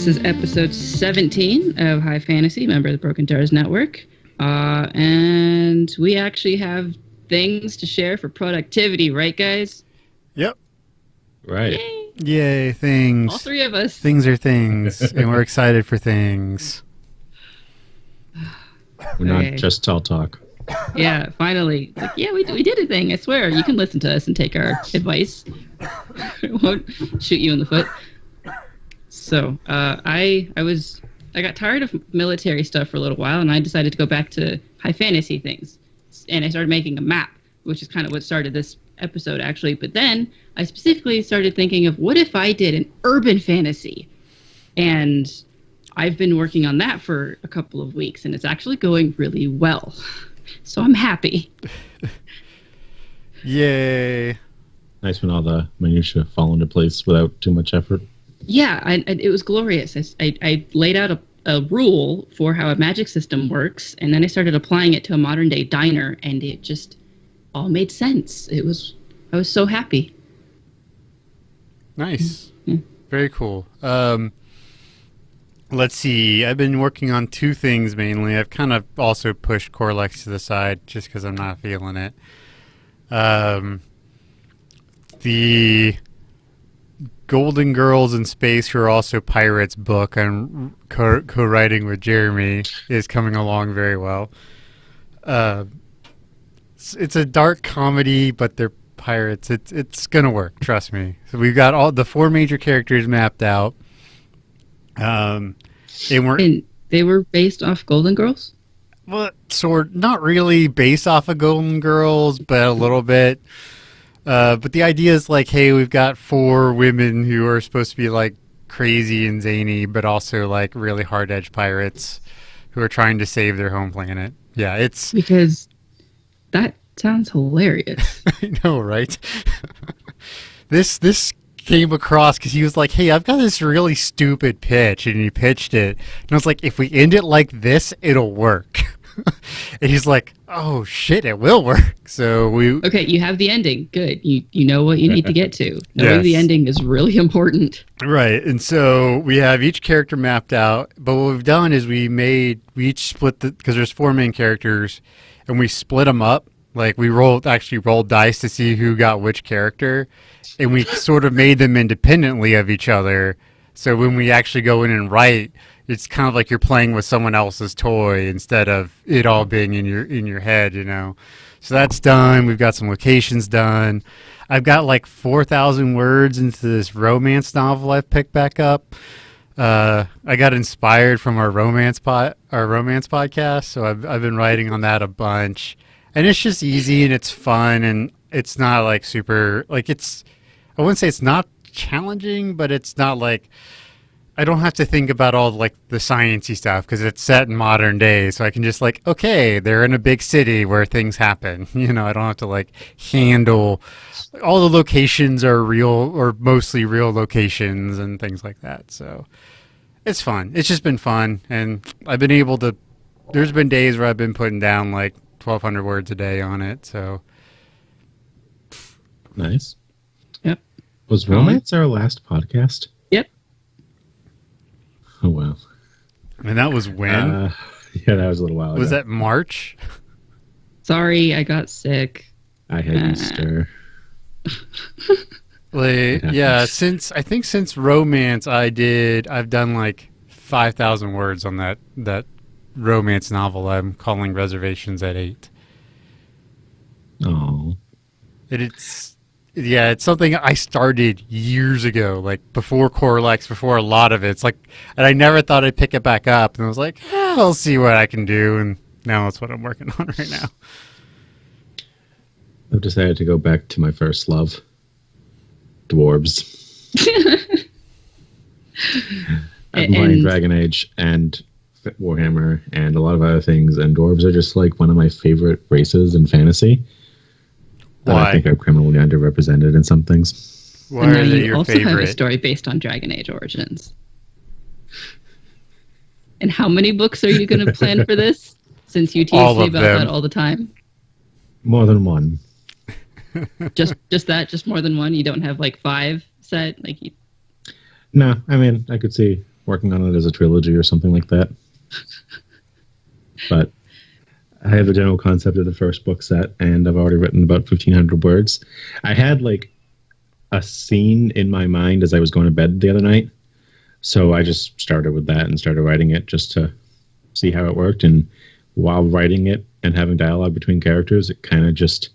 This is episode 17 of High Fantasy, member of the Broken Terrors Network. And we actually have things to share for productivity, right, guys? Yep. Right. Yay, things. All three of us. Things are things, and we're excited for things. We're not just tall talk. Yeah, finally. Like, yeah, we did a thing. I swear. You can listen to us and take our advice. It won't shoot you in the foot. So, I got tired of military stuff for a little while, and I decided to go back to high fantasy things. And I started making a map, which is kind of what started this episode, actually. But then I specifically started thinking of, what if I did an urban fantasy? And I've been working on that for a couple of weeks, and it's actually going really well. So I'm happy. Yay. Nice when all the minutiae fall into place without too much effort. Yeah, it was glorious. I laid out a rule for how a magic system works, and then I started applying it to a modern day diner, and it just all made sense. I was so happy. Nice. Yeah. Very cool. Let's see. I've been working on two things mainly. I've kind of also pushed Corlex to the side just because I'm not feeling it. The Golden Girls in Space Who Are Also Pirates book I'm co-writing with Jeremy is coming along very well. It's a dark comedy, but they're pirates. It's gonna work, trust me. So we've got all the four major characters mapped out. And they were based off Golden Girls? Well, not really based off of Golden Girls, but a little bit. But the idea is like, hey, we've got four women who are supposed to be like crazy and zany, but also like really hard-edged pirates who are trying to save their home planet. Yeah, it's... Because that sounds hilarious. I know, right? This came across because he was like, hey, I've got this really stupid pitch, and he pitched it. And I was like, if we end it like this, it'll work. And he's like, oh shit, it will work. So okay, you have the ending. Good. You know what you need to get to. Knowing the ending is really important. Right. And so we have each character mapped out, but what we've done is we each split because there's four main characters, and we split them up. Like we rolled dice to see who got which character, and we sort of made them independently of each other. So when we actually go in and write, it's kind of like you're playing with someone else's toy instead of it all being in your head, you know. So that's done. We've got some locations done. I've got like 4,000 words into this romance novel I've picked back up. I got inspired from our romance podcast, so I've been writing on that a bunch. And it's just easy and it's fun, and it's not like super like I wouldn't say it's not challenging, but it's not like I don't have to think about all like the sciencey stuff because it's set in modern day, so I can just like, okay, they're in a big city where things happen. You know, I don't have to like handle all the locations are real or mostly real locations and things like that. So it's fun. It's just been fun, and I've been able to. There's been days where I've been putting down like 1,200 words a day on it. So nice. Yep. Was romance our last podcast? Yep. Oh, wow. And that was when? Yeah, that was a little while ago. Was that March? Sorry, I got sick. I had Easter. Yeah, since romance, I've done like 5,000 words on that romance novel I'm calling Reservations at 8. Oh. It's something I started years ago, like before Corlex, before a lot of it. It's like, and I never thought I'd pick it back up, and I was like, I'll see what I can do, and now that's what I'm working on right now. I've decided to go back to my first love, dwarves. I've been playing Dragon Age and Warhammer and a lot of other things, and dwarves are just like one of my favorite races in fantasy. Why? I think are criminally underrepresented in some things. Why are they your also favorite? Have a story based on Dragon Age Origins. And how many books are you going to plan for this? Since you tease me about that all the time. More than one. Just more than one. You don't have like 5 set. No, I mean I could see working on it as a trilogy or something like that. But I have a general concept of the first book set, and I've already written about 1,500 words. I had like a scene in my mind as I was going to bed the other night, so I just started with that and started writing it just to see how it worked. And while writing it and having dialogue between characters, it kind of just,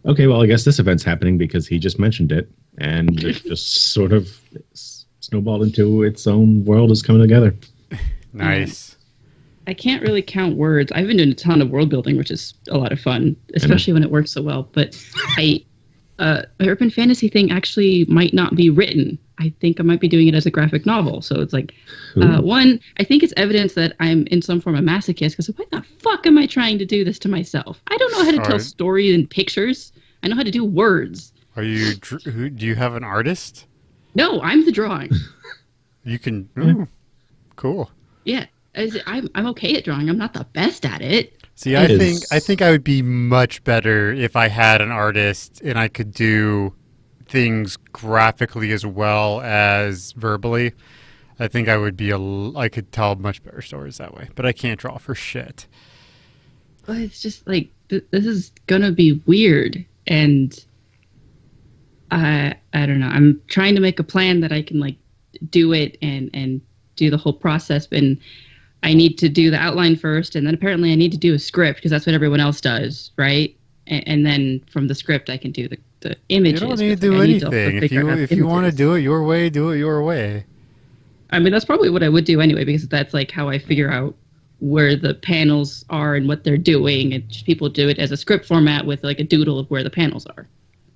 okay, well, I guess this event's happening because he just mentioned it, and it just sort of snowballed into its own world is coming together. Nice. I can't really count words. I've been doing a ton of world building, which is a lot of fun, especially when it works so well. But my urban fantasy thing actually might not be written. I think I might be doing it as a graphic novel. So it's like, one, I think it's evidence that I'm in some form of masochist, because why the fuck am I trying to do this to myself? I don't know how to tell stories and pictures. I know how to do words. Do you have an artist? No, I'm the drawing. You can. Ooh, cool. Yeah. I'm okay at drawing. I'm not the best at it. See, I think I would be much better if I had an artist and I could do things graphically as well as verbally. I think I would be I could tell much better stories that way, but I can't draw for shit. Well, it's just like this is gonna be weird, and I don't know. I'm trying to make a plan that I can like do it and do the whole process, and I need to do the outline first, and then apparently I need to do a script because that's what everyone else does, right? And then from the script I can do the images. You don't need to do anything. If you want to do it your way, do it your way. I mean, that's probably what I would do anyway, because that's like how I figure out where the panels are and what they're doing. And just people do it as a script format with like a doodle of where the panels are.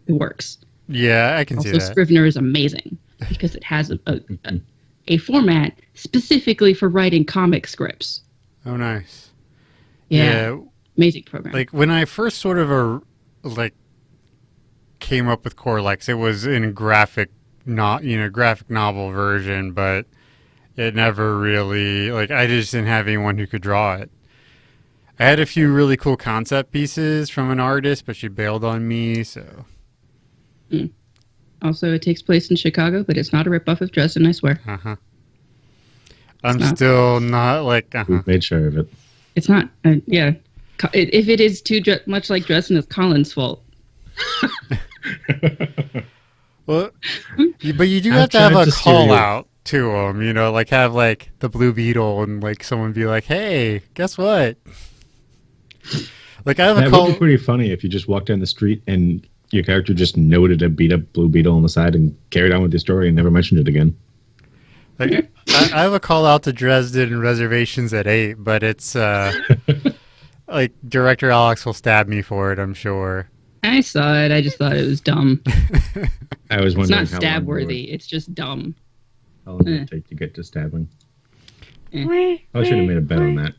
It works. Yeah, I can see that. Also, Scrivener is amazing because it has a format specifically for writing comic scripts. Oh, nice. Yeah. Amazing program. Like when I first sort of came up with Corlex, it was in graphic novel version, but it never really, I just didn't have anyone who could draw it. I had a few really cool concept pieces from an artist, but she bailed on me, so. Also, it takes place in Chicago, but it's not a ripoff of Dresden, I swear. I'm still not We've made sure of it. It's not, yeah. If it is too much like Dresden, it's Colin's fault. Well, but you do have to have a call out to them, have the Blue Beetle and someone be like, hey, guess what? I have a call. It would be pretty funny if you just walked down the street and your character just noted a beat up Blue Beetle on the side and carried on with the story and never mentioned it again. I have a call out to Dresden and Reservations at 8, but it's Director Alex will stab me for it, I'm sure. I saw it. I just thought it was dumb. I was wondering. It's not stab worthy. It's just dumb. How long did it take to get to stabbing? I should have made a bet on that.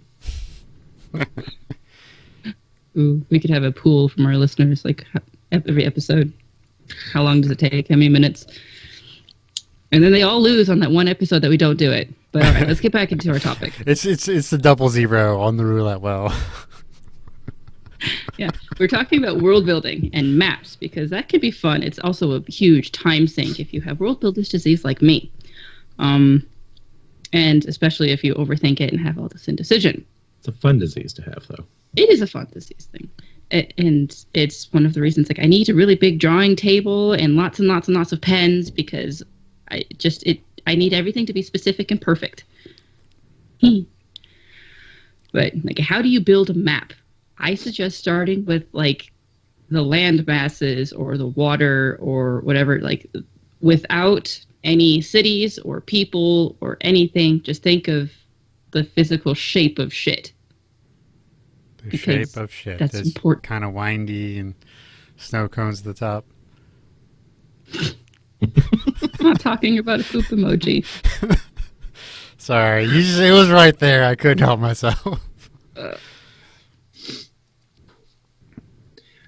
Ooh, we could have a pool from our listeners, every episode. How long does it take? How many minutes? And then they all lose on that one episode that we don't do it. But all right, let's get back into our topic. It's the 000 on the roulette wheel. Yeah, we're talking about world building and maps because that can be fun. It's also a huge time sink if you have world builder's disease like me. And especially if you overthink it and have all this indecision. It's a fun disease to have, though. It is a fun disease thing. And it's one of the reasons I need a really big drawing table and lots and lots and lots of pens because I need everything to be specific and perfect. But how do you build a map? I suggest starting with the land masses or the water or whatever, without any cities or people or anything. Just think of the physical shape of shit. The shape of shit. That's important. Kind of windy and snow cones at the top. I'm not talking about a poop emoji. Sorry, it was right there. I couldn't help myself.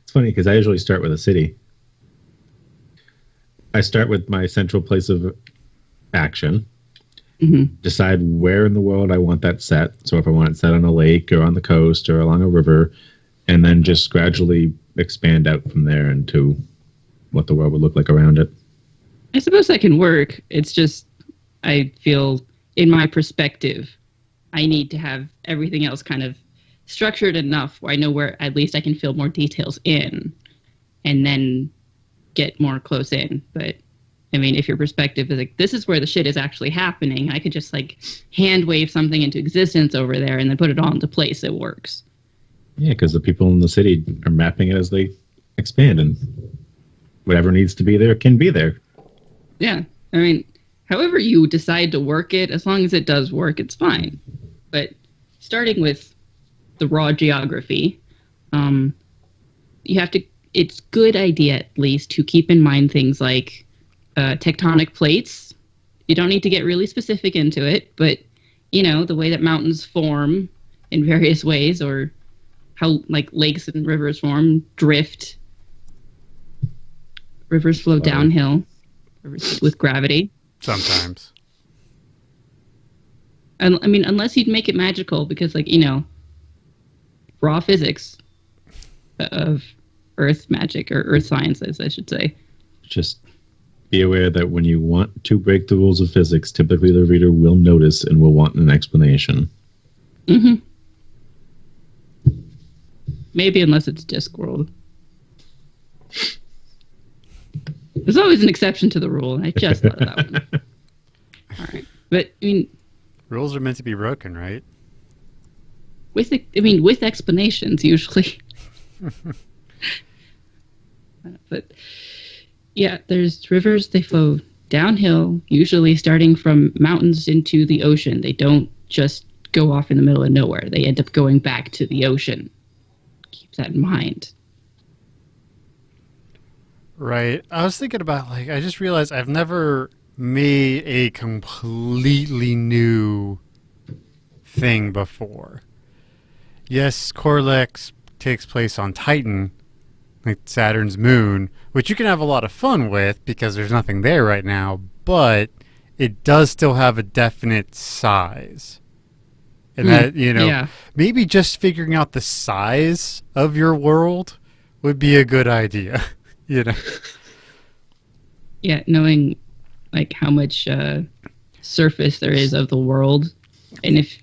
It's funny because I usually start with a city. I start with my central place of action, decide where in the world I want that set. So if I want it set on a lake or on the coast or along a river, and then just gradually expand out from there into what the world would look like around it. I suppose that can work. It's just I feel in my perspective, I need to have everything else kind of structured enough where I know where at least I can fill more details in and then get more close in. But I mean, if your perspective is like, this is where the shit is actually happening, I could just like hand wave something into existence over there and then put it all into place. It works. Yeah, because the people in the city are mapping it as they expand, and whatever needs to be there can be there. Yeah. I mean, however you decide to work it, as long as it does work, it's fine. But starting with the raw geography, you have to, it's good idea at least to keep in mind things like tectonic plates. You don't need to get really specific into it, but you know, the way that mountains form in various ways, or how like lakes and rivers form, drift, rivers flow downhill, rivers with gravity. Sometimes. And I mean, unless you'd make it magical, because like, you know, raw physics of earth magic, or earth sciences, I should say. Just be aware that when you want to break the rules of physics, typically the reader will notice and will want an explanation. Mm-hmm. Maybe unless it's Discworld. There's always an exception to the rule, and I just thought of that one. All right. But, I mean... Rules are meant to be broken, right? With explanations, usually. But, yeah, there's rivers, they flow downhill, usually starting from mountains into the ocean. They don't just go off in the middle of nowhere. They end up going back to the ocean. Keep that in mind. Right. I was thinking about, like, I just realized I've never made a completely new thing before. Yes, Corlex takes place on Titan, like Saturn's moon, which you can have a lot of fun with because there's nothing there right now, but it does still have a definite size. And that, you know, yeah. maybe just figuring out the size of your world would be a good idea, you know? Yeah, knowing like how much surface there is of the world. And if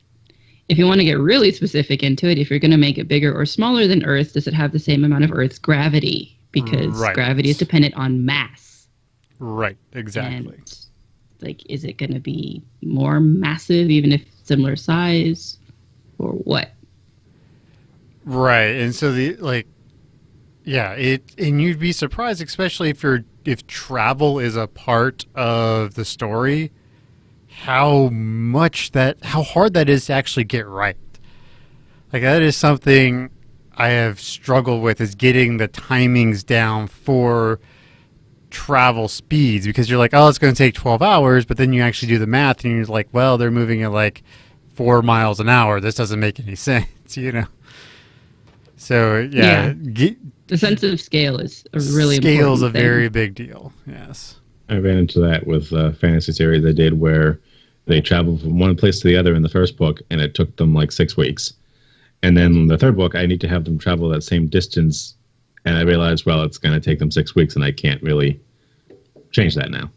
you want to get really specific into it, if you're going to make it bigger or smaller than Earth, does it have the same amount of Earth's gravity? Because gravity is dependent on mass. Right, exactly. And, like, is it going to be more massive, even if similar size, or what? Right, and so and you'd be surprised, especially if travel is a part of the story, how hard that is to actually get right. Like, that is something I have struggled with, is getting the timings down for travel speeds, because you're like, oh, it's going to take 12 hours, but then you actually do the math and you're like, well, they're moving at like 4 miles an hour. This doesn't make any sense, you know? So, yeah. The sense of scale is a really scale important is a thing. very big deal, yes. I ran into that with a fantasy series I did where they traveled from one place to the other in the first book, and it took them like 6 weeks. And then in the third book, I need to have them travel that same distance, and I realized, well, it's going to take them 6 weeks, and I can't really change that now.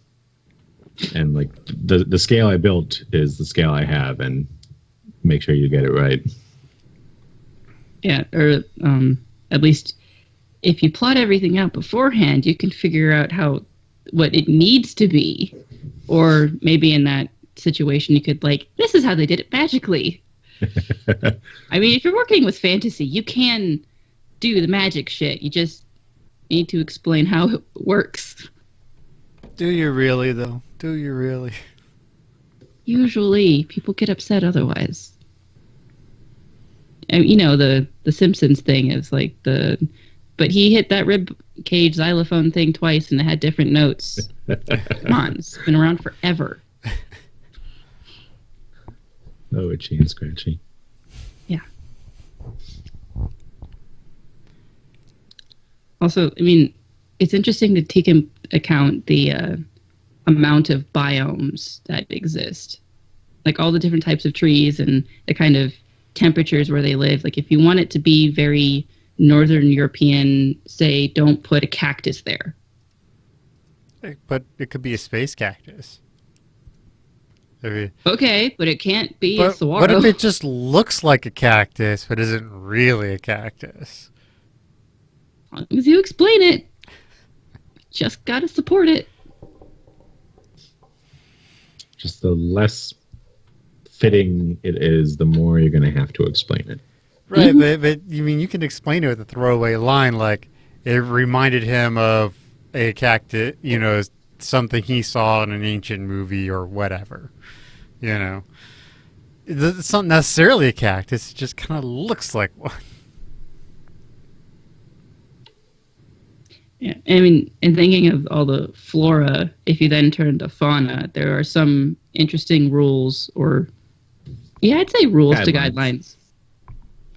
And like the scale I built is the scale I have, and make sure you get it right. Yeah, or at least if you plot everything out beforehand, you can figure out what it needs to be. Or maybe in that situation, you could this is how they did it magically. I mean, if you're working with fantasy, you can do the magic shit. You just need to explain how it works. Do you really, though? Do you really? Usually, people get upset otherwise. And, you know, the Simpsons thing is but he hit that rib cage xylophone thing twice and it had different notes. Come on, it's been around forever. Oh, itchy and scratchy. Yeah. Also, I mean, it's interesting to take into account the amount of biomes that exist. Like all the different types of trees and the kind of temperatures where they live. Like if you want it to be very Northern European, say, don't put a cactus there. But it could be a space cactus. I mean, Okay, but it can't be a but saguaro. what if it just looks like a cactus but isn't really a cactus? As long as you explain it, just gotta support it. Just the less fitting it is, the more you're going to have to explain it. Right, Mhm. but you mean you can explain it with a throwaway line like it reminded him of a cactus, something he saw in an ancient movie or whatever. You know, it's not necessarily a cactus; it just kind of looks like one. Yeah, I mean, and thinking of all the flora, if you then turn to fauna, there are some interesting rules, or yeah, I'd say rules to guidelines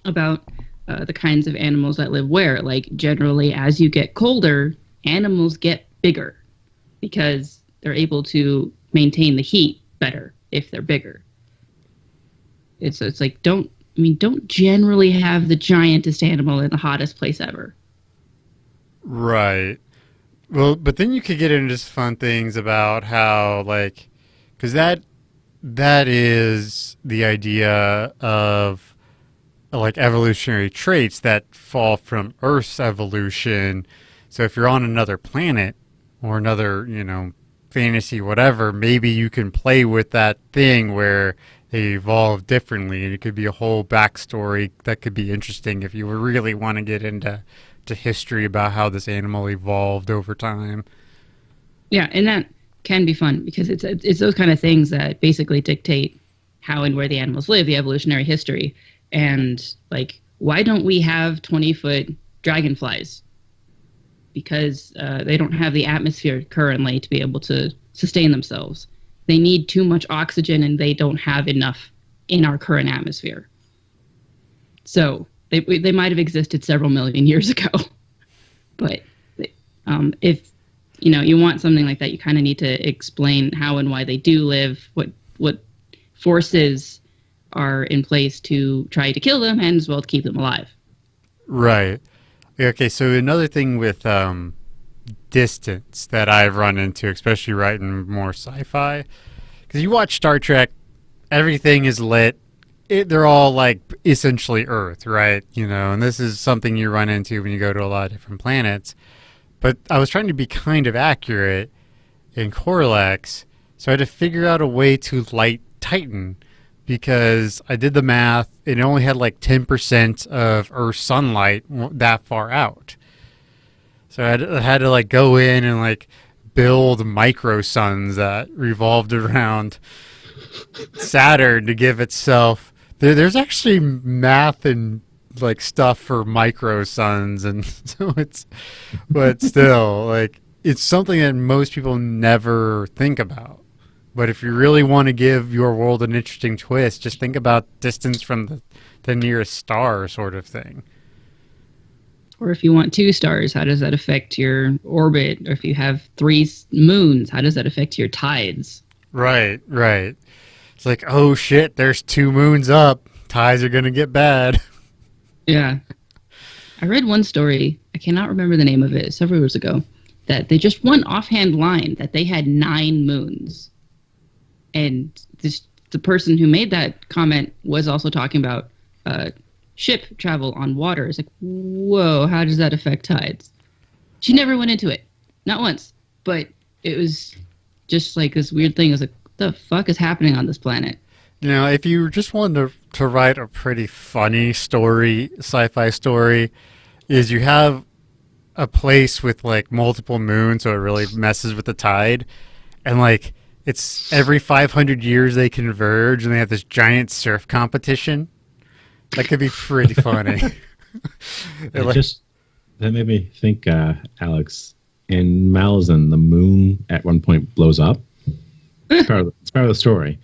about the kinds of animals that live where. Like generally, as you get colder, animals get bigger because they're able to maintain the heat better if they're bigger. It's like don't generally have the giantest animal in the hottest place ever. Right. Well, but then you could get into just fun things about how, like, because that is the idea of like evolutionary traits that fall from Earth's evolution. So if you're on another planet or another, fantasy whatever, maybe you can play with that thing where they evolve differently, and it could be a whole backstory that could be interesting if you really want to get into history about how this animal evolved over time. Yeah, and that can be fun because it's those kind of things that basically dictate how and where the animals live, the evolutionary history. And like, why don't we have 20-foot dragonflies? Because they don't have the atmosphere currently to be able to sustain themselves. They need too much oxygen, and they don't have enough in our current atmosphere. So they might have existed several million years ago. But if you want something like that, you kind of need to explain how and why they do live, what forces are in place to try to kill them, and as well to keep them alive. Right. Okay, so another thing with distance that I've run into, especially writing more sci-fi, because you watch Star Trek, everything is lit. They're all like essentially Earth, right? And this is something you run into when you go to a lot of different planets. But I was trying to be kind of accurate in Corlex, so I had to figure out a way to light Titan because I did the math. It only had like 10% of Earth's sunlight that far out. So I had to like go in and like build micro suns that revolved around Saturn to give itself. There's actually math and like stuff for micro suns, and so but still, like it's something that most people never think about. But if you really want to give your world an interesting twist, just think about distance from the nearest star, sort of thing. Or if you want 2 stars, how does that affect your orbit? Or if you have 3 moons, how does that affect your tides? Right. It's like, oh shit, there's 2 moons up. Tides are gonna get bad. Yeah. I read one story, I cannot remember the name of it, several years ago, that they just one offhand line that they had 9 moons. And the person who made that comment was also talking about ship travel on water. It's like, whoa, how does that affect tides? She never went into it. Not once. But it was just like this weird thing. It was like, what the fuck is happening on this planet? If you just wanted to write a pretty funny story, sci-fi story, is you have a place with like multiple moons, so it really messes with the tide, and like it's every 500 years they converge, and they have this giant surf competition. That could be pretty funny. That made me think, Alex. In Malazan, the moon at one point blows up. It's part of the story.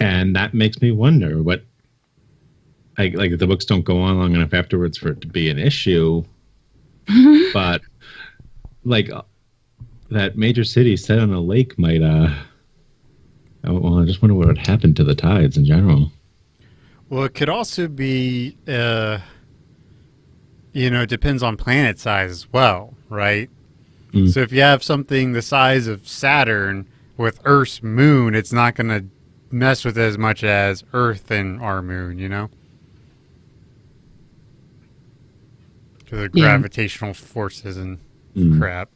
And that makes me wonder what, like the books don't go on long enough afterwards for it to be an issue, but like that major city set on a lake might, well, I just wonder what would happen to the tides in general. Well, it could also be, it depends on planet size as well, right? So if you have something the size of Saturn with Earth's moon, it's not going to mess with it as much as Earth and our moon, you know? Because of Yeah. gravitational forces and crap.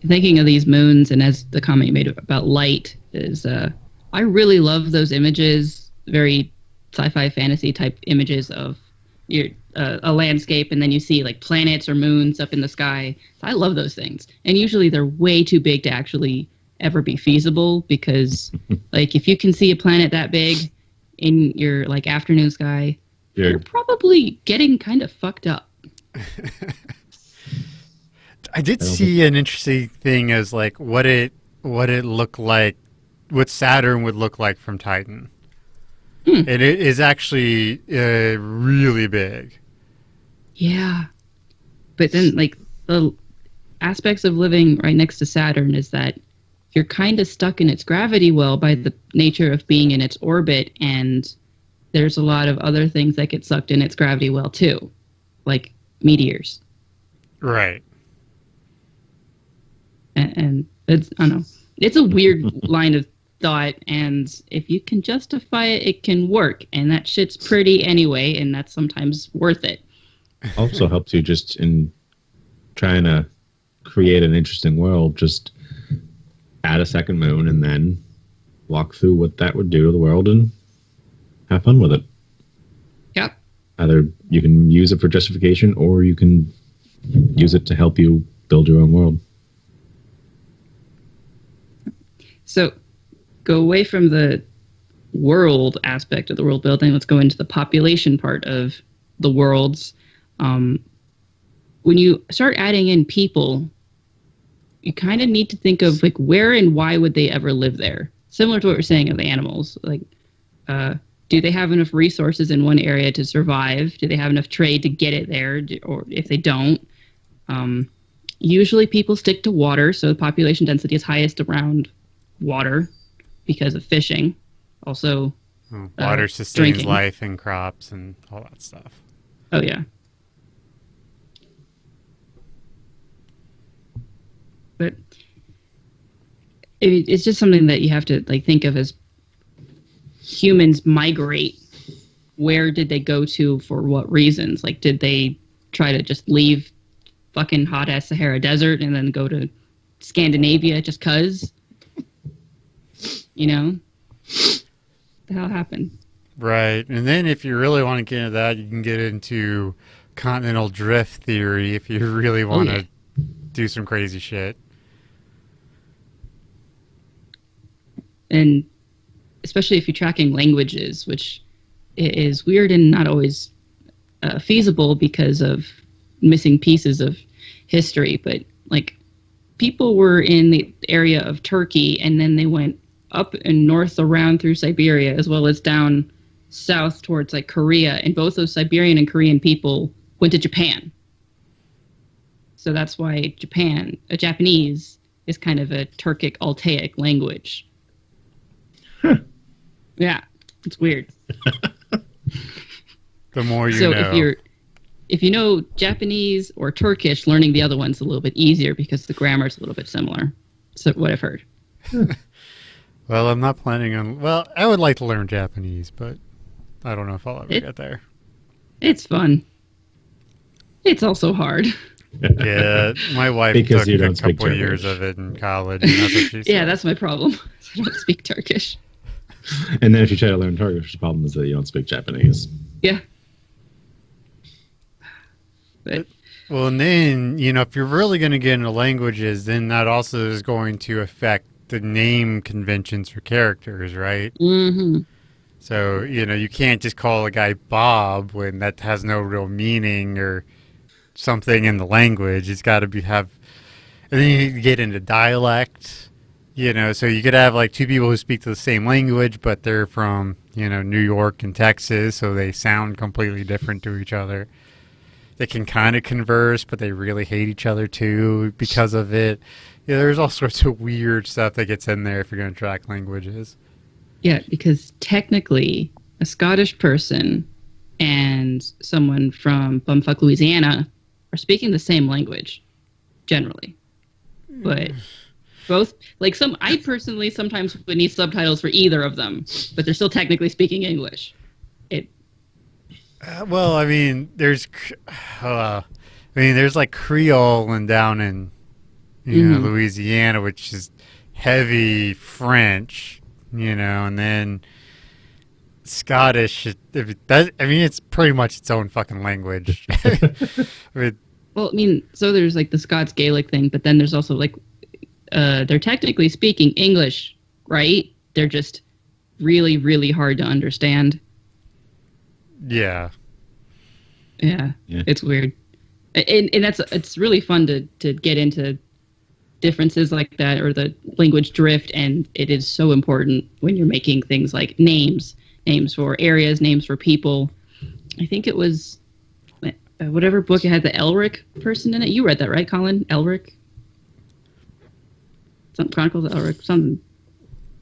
Thinking of these moons, and as the comment you made about light is, I really love those images, very sci-fi fantasy type images of a landscape, and then you see like planets or moons up in the sky. I love those things, and usually they're way too big to actually ever be feasible, because like if you can see a planet that big in your like afternoon sky, you're probably getting kind of fucked up. I did see an interesting thing as like what it looked like, what Saturn would look like from Titan. And it is actually really big. Yeah. But then, like, the aspects of living right next to Saturn is that you're kind of stuck in its gravity well by the nature of being in its orbit, and there's a lot of other things that get sucked in its gravity well, too. Like meteors. Right. And it's, I don't know. It's a weird line of thought, and if you can justify it, it can work, and that shit's pretty anyway, and that's sometimes worth it. Also helps you just in trying to create an interesting world. Just add a second moon and then walk through what that would do to the world and have fun with it. Yep. Either you can use it for justification, or you can use it to help you build your own world. So go away from the world aspect of the world building. Let's go into the population part of the worlds. When you start adding in people, you kind of need to think of like where and why would they ever live there? Similar to what we're saying of the animals. Like, do they have enough resources in one area to survive? Do they have enough trade to get it there? Or if they don't, usually people stick to water. So the population density is highest around water because of fishing. Also, water sustains drinking. life and crops and all that stuff. Oh yeah. But it's just something that you have to like think of as humans migrate. Where did they go to for what reasons? Like, did they try to just leave fucking hot ass Sahara Desert and then go to Scandinavia just 'cause? You know? What the hell happened? Right. And then if you really want to get into that, you can get into continental drift theory if you really want to do some crazy shit. And especially if you're tracking languages, which is weird and not always feasible because of missing pieces of history. But like, people were in the area of Turkey, and then they went up and north around through Siberia, as well as down south towards like Korea. And both those Siberian and Korean people went to Japan. So that's why Japanese is kind of a Turkic Altaic language. Yeah, it's weird. The more you so know. if you know Japanese or Turkish, learning the other one's a little bit easier because the grammar's a little bit similar. So what I've heard. Well, I'm not planning on... Well, I would like to learn Japanese, but I don't know if I'll ever get there. It's fun. It's also hard. Yeah, my wife Because took you don't a speak couple of years Turkish. of it in college, and that's what she said. Yeah, that's my problem. I don't speak Turkish. And then if you try to learn Turkish, the problem is that you don't speak Japanese. Yeah. But Well, and then, if you're really going to get into languages, then that also is going to affect the name conventions for characters, right? mm-hmm. So, you can't just call a guy Bob when that has no real meaning or something in the language. It's got to have... And then you get into dialect, so you could have like two people who speak the same language, but they're from, New York and Texas, so they sound completely different to each other. They can kind of converse, but they really hate each other too because of it. Yeah, there's all sorts of weird stuff that gets in there if you're going to track languages. Yeah, because technically a Scottish person and someone from bumfuck Louisiana are speaking the same language, generally. But both. Like I personally sometimes would need subtitles for either of them, but they're still technically speaking English. Well, I mean, there's like Creole and down in Louisiana, which is heavy French, and then Scottish. It's pretty much its own fucking language. Well, so there's like the Scots Gaelic thing, but then there's also like they're technically speaking English, right? They're just really, really hard to understand. Yeah. Yeah. It's weird. And it's really fun to get into differences like that, or the language drift, and it is so important when you're making things like names for areas, names for people. I think it was whatever book it had the Elric person in it. You read that, right, Colin? Elric? Some Chronicles of Elric, something.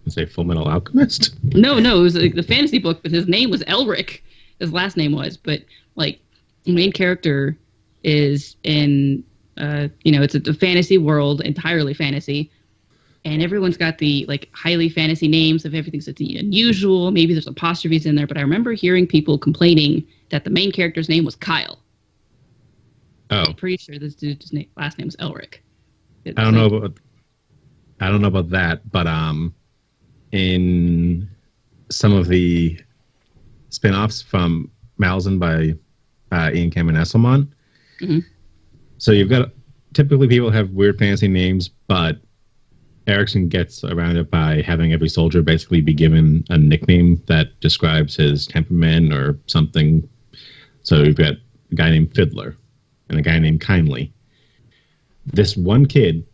Say Full Metal Alchemist? No, it was like the fantasy book, but his name was Elric. His last name was, but like the main character is in, it's a fantasy world, entirely fantasy, and everyone's got the like highly fantasy names of everything that's unusual. Maybe there's apostrophes in there, but I remember hearing people complaining that the main character's name was Kyle. Oh, I'm pretty sure this dude's last name was Elric. I don't know about that, but in some of the spin-offs from Malzahn by Ian Cameron Esselman. Mm-hmm. So you've got, typically people have weird fantasy names, but Erickson gets around it by having every soldier basically be given a nickname that describes his temperament or something. So you've got a guy named Fiddler and a guy named Kindly. This one kid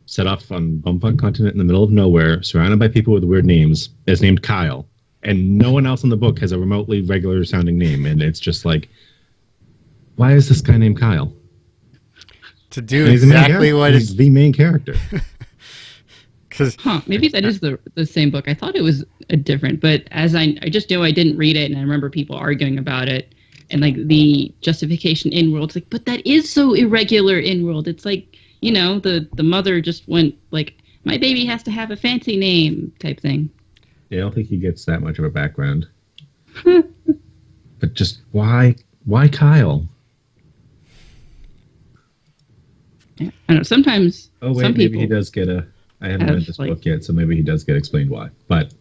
set off on Bumpunk Continent in the middle of nowhere, surrounded by people with weird names, is named Kyle. And no one else in the book has a remotely regular sounding name. And it's just like, why is this guy named Kyle? To do exactly what he's the main character. Maybe that is the same book. I thought it was a different, but as I just know I didn't read it, and I remember people arguing about it, and like the justification in world, it's like, but that is so irregular in world. It's like, the mother just went like, my baby has to have a fancy name type thing. I don't think he gets that much of a background. But just why Kyle? Yeah, I don't know. Sometimes. Oh wait, maybe he does get a. I haven't read this book yet, so maybe he does get explained why. But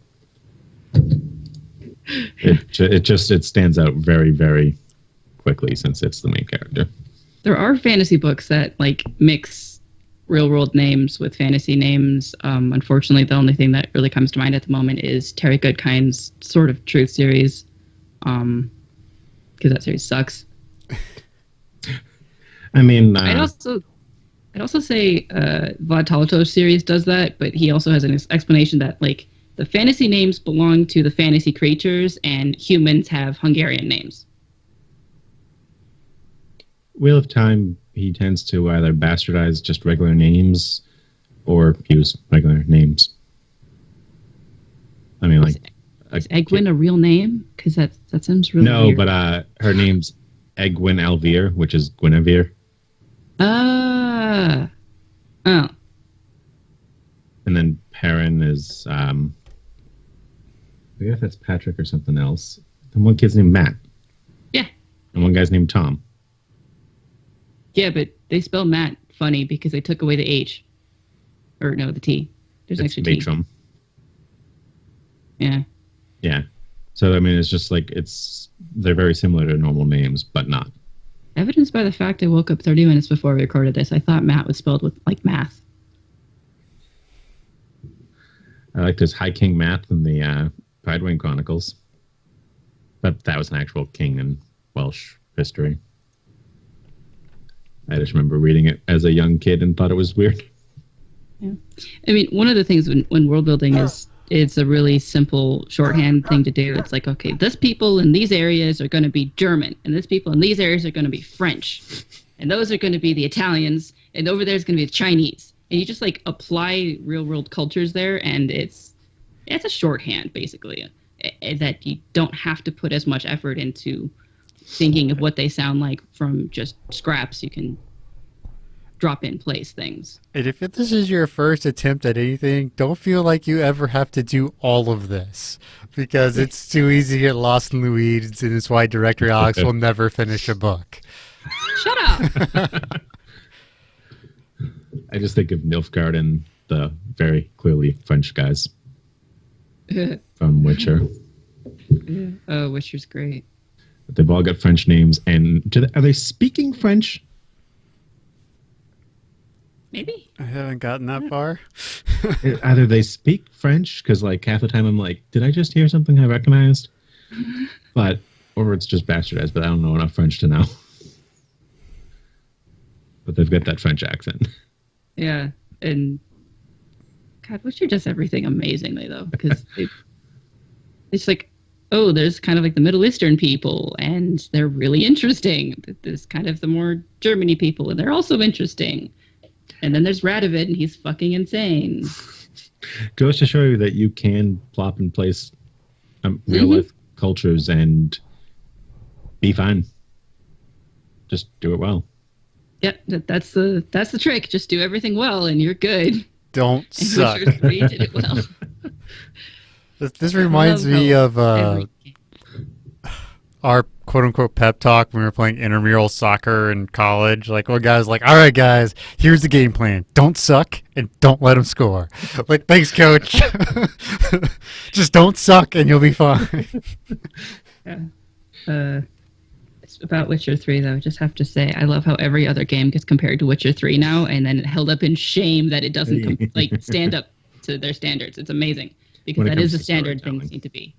it stands out very, very quickly since it's the main character. There are fantasy books that like mix real world names with fantasy names. Unfortunately, the only thing that really comes to mind at the moment is Terry Goodkind's Sword of Truth series, because that series sucks. I mean, I'd also say Vlad Tolstoy's series does that, but he also has an explanation that like the fantasy names belong to the fantasy creatures, and humans have Hungarian names. Wheel of Time, he tends to either bastardize just regular names or use regular names. I mean, is Egwene a real name? Because that sounds really weird. No, but her name's Egwene Alvir, which is Guinevere. Oh. And then Perrin is, I forget if that's Patrick or something else. And one kid's named Matt. Yeah. And one guy's named Tom. Yeah, but they spell Matt funny because they took away the H. Or no, the T. There's an extra T. Matrum. Yeah. Yeah. So, I mean, it's just like, they're very similar to normal names, but not. Evidenced by the fact I woke up 30 minutes before we recorded this, I thought Matt was spelled with, like, math. I liked his High King Matt in the Pridewing Chronicles. But that was an actual king in Welsh history. I just remember reading it as a young kid and thought it was weird. Yeah. I mean, one of the things when world building is it's a really simple shorthand thing to do. It's like, okay, this people in these areas are going to be German, and this people in these areas are going to be French, and those are going to be the Italians, and over there is going to be the Chinese. And you just like apply real world cultures there, and it's a shorthand basically that you don't have to put as much effort into thinking of what they sound like from just scraps. You can drop in place things. And if this is your first attempt at anything, don't feel like you ever have to do all of this, because it's too easy to get lost in the weeds, and it's why Director Alex will never finish a book. Shut up. I just think of Nilfgaard and the very clearly French guys from Witcher. Oh, Witcher's great. They've all got French names, and are they speaking French? Maybe. I haven't gotten that far. Either they speak French, because like half the time I'm like, did I just hear something I recognized? Or it's just bastardized, but I don't know enough French to know. But they've got that French accent. Yeah, and God, Witcher does everything amazingly though, because it's like, oh, there's kind of like the Middle Eastern people, and they're really interesting. There's kind of the more Germany people, and they're also interesting. And then there's Radovid, and he's fucking insane. Goes to show you that you can plop in place real life cultures and be fine. Just do it well. Yep, that's the trick. Just do everything well, and you're good. Don't And suck. Witcher 3 did it well. This reminds me of our quote-unquote pep talk when we were playing intramural soccer in college. Like, one guy's like, all right, guys, here's the game plan. Don't suck and don't let them score. Like, thanks, coach. Just don't suck and you'll be fine. Yeah. It's about Witcher 3, though. I just have to say, I love how every other game gets compared to Witcher 3 now, and then held up in shame that it doesn't stand up to their standards. It's amazing, because that is the standard things need to be.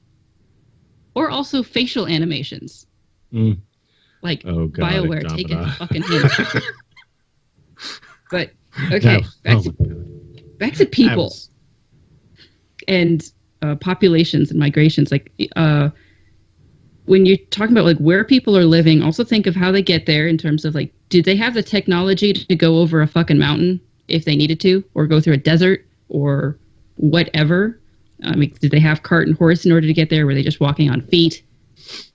Or also facial animations. Like, oh, God, BioWare taking a fucking hint. But, okay, back to people and populations and migrations. Like, when you're talking about like where people are living, also think of how they get there in terms of like, did they have the technology to go over a fucking mountain if they needed to, or go through a desert or whatever? I mean, did they have cart and horse in order to get there? Were they just walking on feet?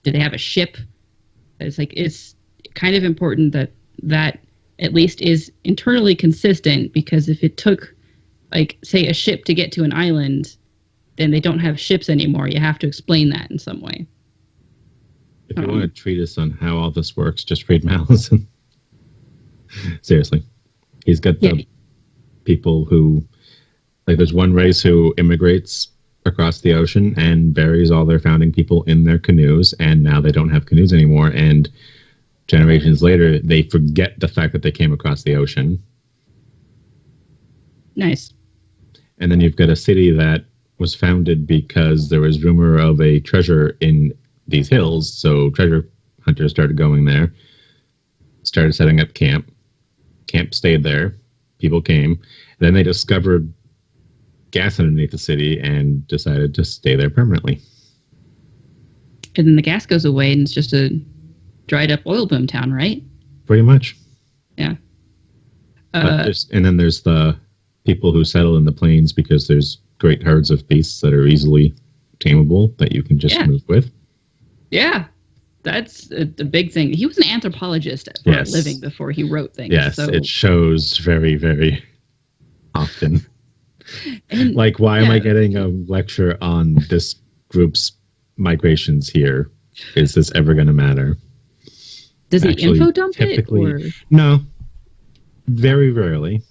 Did they have a ship? It's kind of important that at least is internally consistent, because if it took, like, say, a ship to get to an island, then they don't have ships anymore. You have to explain that in some way. If you want a treatise on how all this works, just read Malazan. Seriously. He's got the people who, like, there's one race who immigrates across the ocean and buries all their founding people in their canoes, and now they don't have canoes anymore, and generations later, they forget the fact that they came across the ocean. Nice. And then you've got a city that was founded because there was rumor of a treasure in these hills, so treasure hunters started going there, started setting up camp. Camp stayed there. People came. Then they discovered gas underneath the city and decided to stay there permanently. And then the gas goes away, and it's just a dried up oil boom town, right? Pretty much. Yeah. And then there's the people who settle in the plains because there's great herds of beasts that are easily tameable that you can just move with. Yeah, that's a big thing. He was an anthropologist for a living before he wrote things. Yes, so. It shows very, very often. And, like, why am I getting a lecture on this group's migrations here? Is this ever going to matter? Does he info dump it? Or? No, very rarely.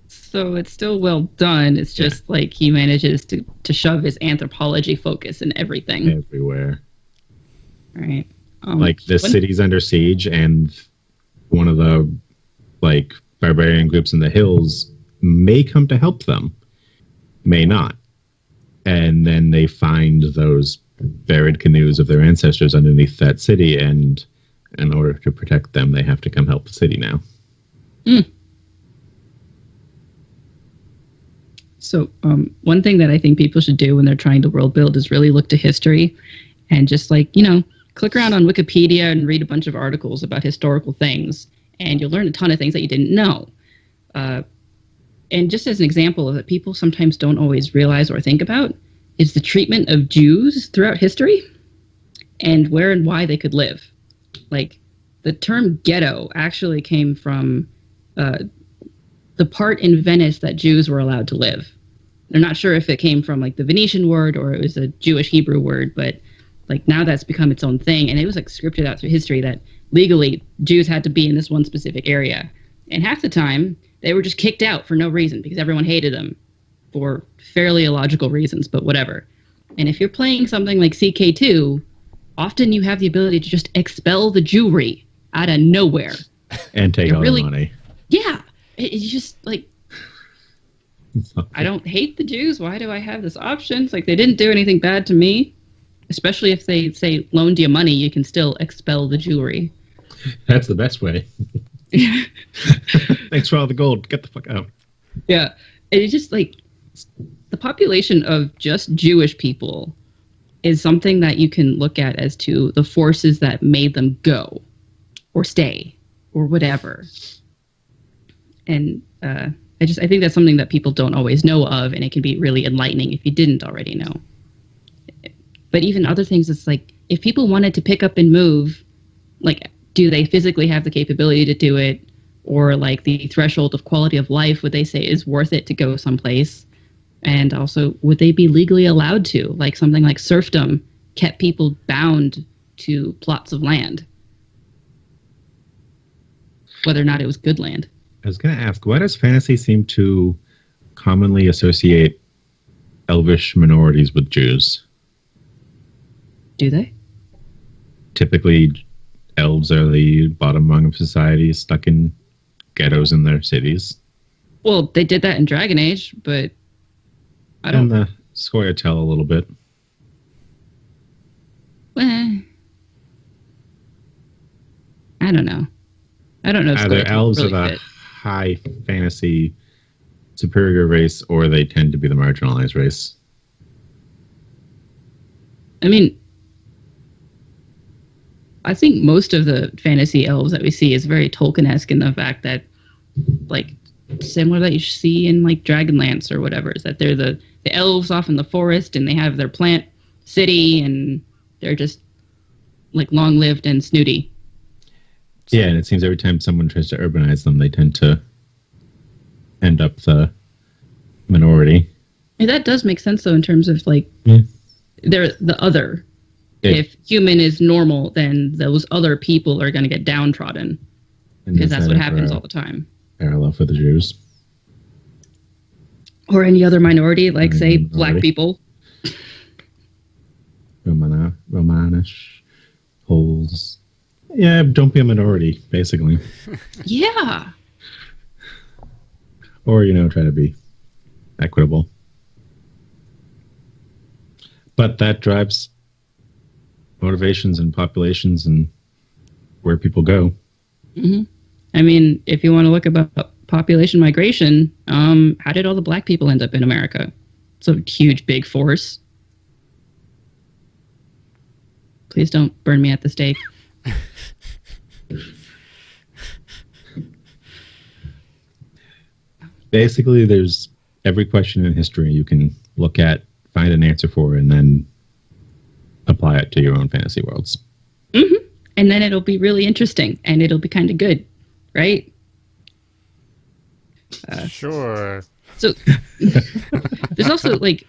So it's still well done. It's just like he manages to shove his anthropology focus in everything. Everywhere. Right. Like, this city's under siege, and one of the, like, barbarian groups in the hills may come to help them, may not. And then they find those buried canoes of their ancestors underneath that city, and in order to protect them, they have to come help the city now. So one thing that I think people should do when they're trying to world build is really look to history, and just, like, click around on Wikipedia and read a bunch of articles about historical things, and you'll learn a ton of things that you didn't know. And just as an example of that people sometimes don't always realize or think about is the treatment of Jews throughout history and where and why they could live. Like, the term ghetto actually came from the part in Venice that Jews were allowed to live. They're not sure if it came from like the Venetian word or it was a Jewish Hebrew word, but like now that's become its own thing. And it was like scripted out through history that legally Jews had to be in this one specific area. And half the time they were just kicked out for no reason because everyone hated them for fairly illogical reasons, but whatever. And if you're playing something like CK2, often you have the ability to just expel the Jewry out of nowhere. And take all the money. Yeah. It's just like, I don't hate the Jews. Why do I have this option? It's like they didn't do anything bad to me. Especially if they say loaned you money, you can still expel the Jewry. That's the best way. Thanks for all the gold. Get the fuck out. Yeah. It's just like the population of just Jewish people is something that you can look at as to the forces that made them go or stay or whatever. And I think that's something that people don't always know of, and it can be really enlightening if you didn't already know. But even other things, it's like if people wanted to pick up and move, like, do they physically have the capability to do it? Or like the threshold of quality of life, would they say is worth it to go someplace? And also, would they be legally allowed to? Like something like serfdom kept people bound to plots of land, whether or not it was good land. I was going to ask, why does fantasy seem to commonly associate elvish minorities with Jews? Do they? Typically, elves are the bottom rung of society, stuck in ghettos in their cities. Well, they did that in Dragon Age, but I don't... And the Scoia'tael a little bit. Well, I don't know. I don't know. Either elves really are the high fantasy superior race, or they tend to be the marginalized race. I mean, I think most of the fantasy elves that we see is very Tolkien-esque in the fact that, like, similar that you see in, like, Dragonlance or whatever, is that they're the elves off in the forest and they have their plant city and they're just, like, long-lived and snooty. Yeah, and it seems every time someone tries to urbanize them, they tend to end up the minority. And that does make sense, though, in terms of, like, they're the other. If human is normal, then those other people are going to get downtrodden. Because that's what happens all the time. Parallel for the Jews. Or any other minority, like, say, black people. Romanish, Poles. Yeah, don't be a minority, basically. Yeah. Or, try to be equitable. But that drives motivations and populations and where people go. Mm-hmm. I mean, if you want to look about population migration, how did all the black people end up in America? It's a huge, big force. Please don't burn me at the stake. Basically, there's every question in history you can look at, find an answer for, and then apply it to your own fantasy worlds. Mm-hmm. And then it'll be really interesting, and it'll be kind of good, right? Sure. So there's also like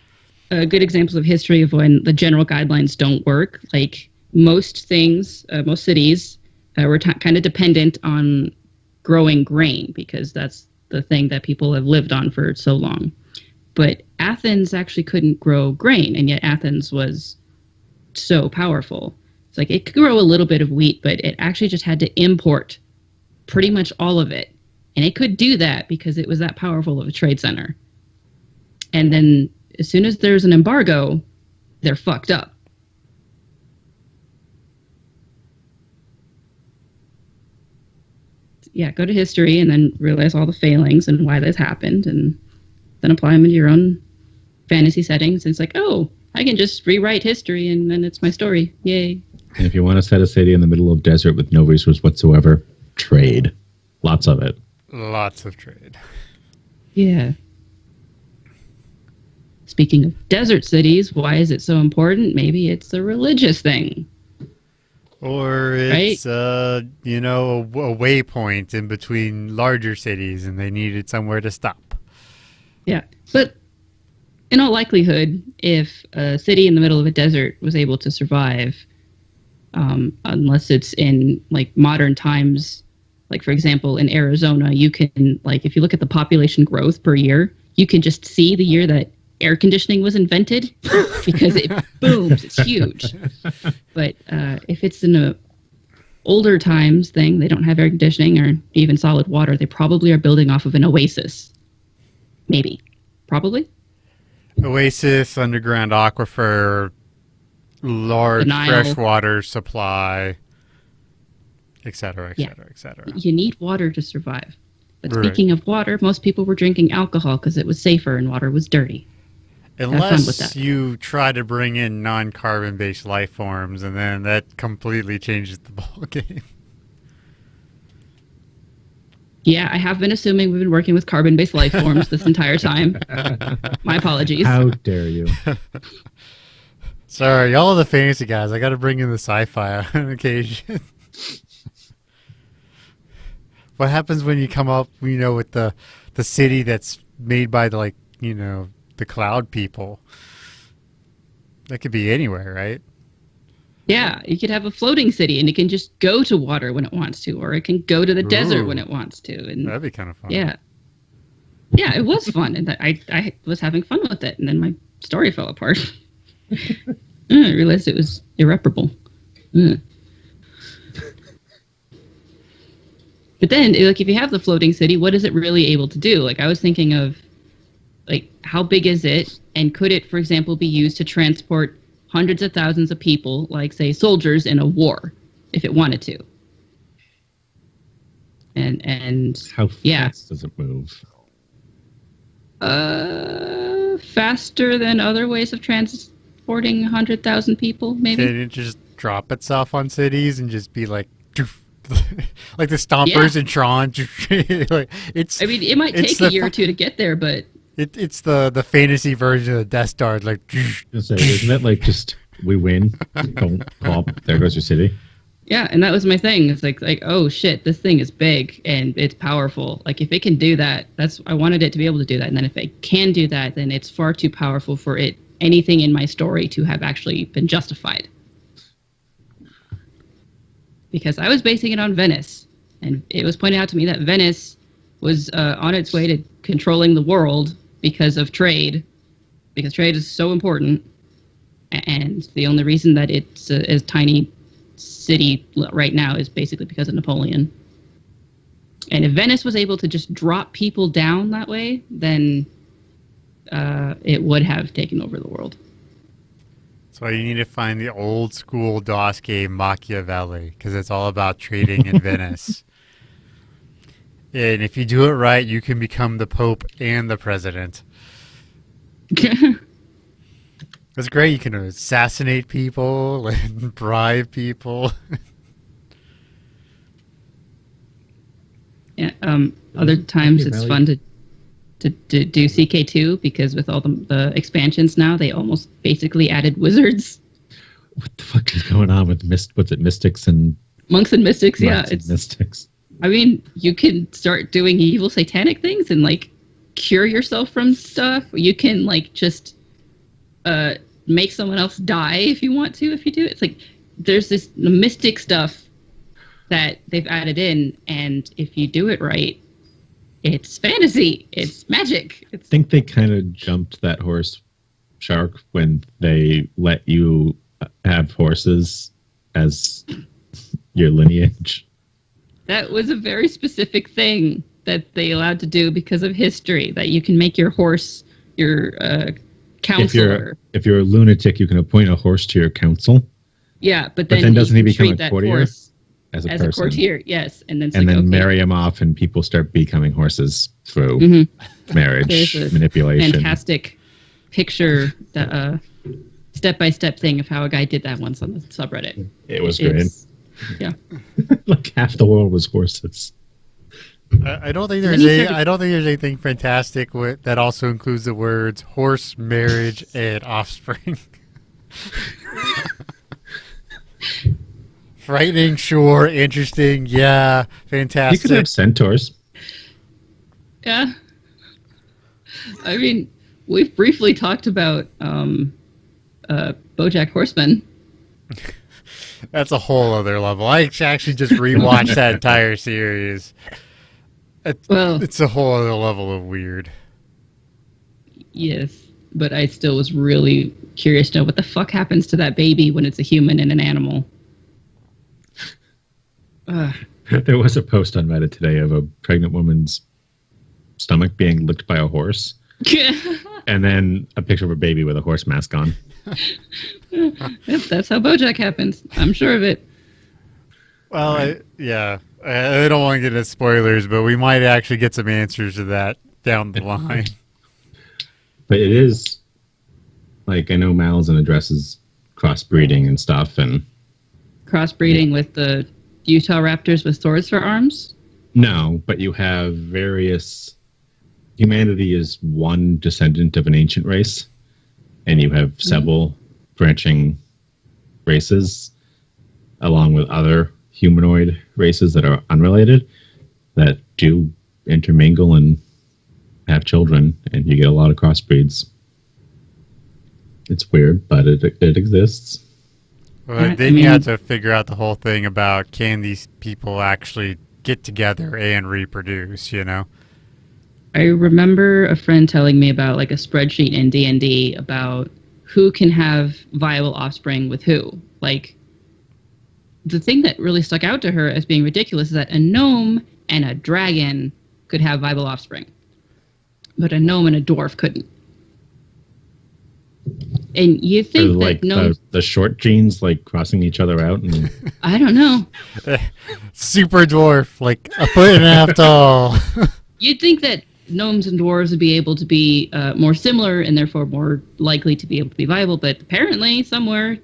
good examples of history of when the general guidelines don't work. Like most things, most cities were kind of dependent on growing grain because that's the thing that people have lived on for so long. But Athens actually couldn't grow grain, and yet Athens was so powerful. It's like it could grow a little bit of wheat, but it actually just had to import pretty much all of it. And it could do that because it was that powerful of a trade center. And then as soon as there's an embargo, they're fucked up. Yeah, go to history and then realize all the failings and why this happened, and then apply them into your own fantasy settings. And it's like, oh, I can just rewrite history and then it's my story. Yay. And if you want to set a city in the middle of desert with no resource whatsoever, trade. Lots of it. Lots of trade. Yeah. Speaking of desert cities, why is it so important? Maybe it's a religious thing. Or it's you know, a waypoint in between larger cities, and they needed somewhere to stop. Yeah, but in all likelihood, if a city in the middle of a desert was able to survive, unless it's in like modern times, like for example in Arizona, you can, like, if you look at the population growth per year, you can just see the year that air conditioning was invented because it booms. It's huge. But if it's in a older times thing, they don't have air conditioning or even solid water. They probably are building off of an oasis. Maybe. Probably. Oasis, underground aquifer, large freshwater supply, etc., etc., etc. You need water to survive. But speaking of water, most people were drinking alcohol because it was safer and water was dirty. Unless you try to bring in non-carbon-based life forms, and then that completely changes the ball game. Yeah, I have been assuming we've been working with carbon-based life forms this entire time. My apologies. How dare you? Sorry, y'all are the fantasy guys. I got to bring in the sci-fi on occasion. What happens when you come up, you know, with the city that's made by the, like, you know, the cloud people? That could be anywhere, right? Yeah, you could have a floating city, and it can just go to water when it wants to, or it can go to the desert when it wants to. And that'd be kind of fun. Yeah, it was fun, and I was having fun with it, and then my story fell apart. I realized it was irreparable. But then, like, if you have the floating city, what is it really able to do? Like, I was thinking of, like, how big is it, and could it, for example, be used to transport hundreds of thousands of people, like, say, soldiers in a war, if it wanted to? And how fast does it move? Faster than other ways of transporting 100,000 people, maybe. Can it just drop itself on cities and just be like, like the Stompers in Tron? Like, it's. I mean, it might take a year or two to get there, but it's the fantasy version of the Death Star. Like, isn't it like just we win? Don't pop. There goes your city. Yeah, and that was my thing. It's like oh shit, this thing is big and it's powerful. Like, if it can do that, I wanted it to be able to do that. And then if it can do that, then it's far too powerful for anything in my story to have actually been justified. Because I was basing it on Venice, and it was pointed out to me that Venice was on its way to controlling the world because of trade, because trade is so important, and the only reason that it's a tiny city right now is basically because of Napoleon. And if Venice was able to just drop people down that way, then it would have taken over the world. So you need to find the old school DOS game Machiavelli, because it's all about trading in Venice. And if you do it right, you can become the Pope and the President. That's great. You can assassinate people and bribe people. Yeah. Other times it's fun to do CK2, because with all the expansions now, they almost basically added wizards. What the fuck is going on with mystics and monks and mystics? Yeah, it's mystics. I mean, you can start doing evil satanic things and, like, cure yourself from stuff. You can, like, just make someone else die if you want to. If you do, it's like there's this mystic stuff that they've added in, and if you do it right, it's fantasy. It's magic. I think they kind of jumped that horse shark when they let you have horses as your lineage. That was a very specific thing that they allowed to do because of history, that you can make your horse your counselor. If you're a lunatic, you can appoint a horse to your council. Yeah, but then doesn't he become a courtier? As a courtier, yes. And then, marry him off, and people start becoming horses through marriage manipulation. Fantastic picture, step-by-step thing of how a guy did that once on the subreddit. It was great. Yeah. Like half the world was horses. I don't think there's anything fantastic that also includes the words horse, marriage, and offspring. Frightening, sure. Interesting, yeah. You Fantastic. could have centaurs. Yeah. I mean, we've briefly talked about BoJack Horseman. That's a whole other level. I actually just rewatched that entire series. Well, It's a whole other level of weird. yes, but I still was really curious to know what the fuck happens to that baby when it's a human and an animal. There was a post on Reddit today of a pregnant woman's stomach being licked by a horse, and then a picture of a baby with a horse mask on. That's how BoJack happens. I'm sure of it. Well, I don't want to get into spoilers, but we might actually get some answers to that down the line. But it is, like, I know Malzahn addresses crossbreeding and stuff, and Crossbreeding with the Utah Raptors with swords for arms. no, but you have various. Humanity is one descendant of an ancient race, and you have several branching races, along with other humanoid races that are unrelated, that do intermingle and have children, and you get a lot of crossbreeds. It's weird, but it exists. Well, then you have to figure out the whole thing about can these people actually get together and reproduce, you know? I remember a friend telling me about like a spreadsheet in D&D about who can have viable offspring with who. Like, the thing that really stuck out to her as being ridiculous is that a gnome and a dragon could have viable offspring, but a gnome and a dwarf couldn't. And you think like that gnomes... the short genes like crossing each other out, and I don't know. Super dwarf, like a foot and a half tall. You'd think that gnomes and dwarves would be able to be more similar and therefore more likely to be able to be viable, but apparently somewhere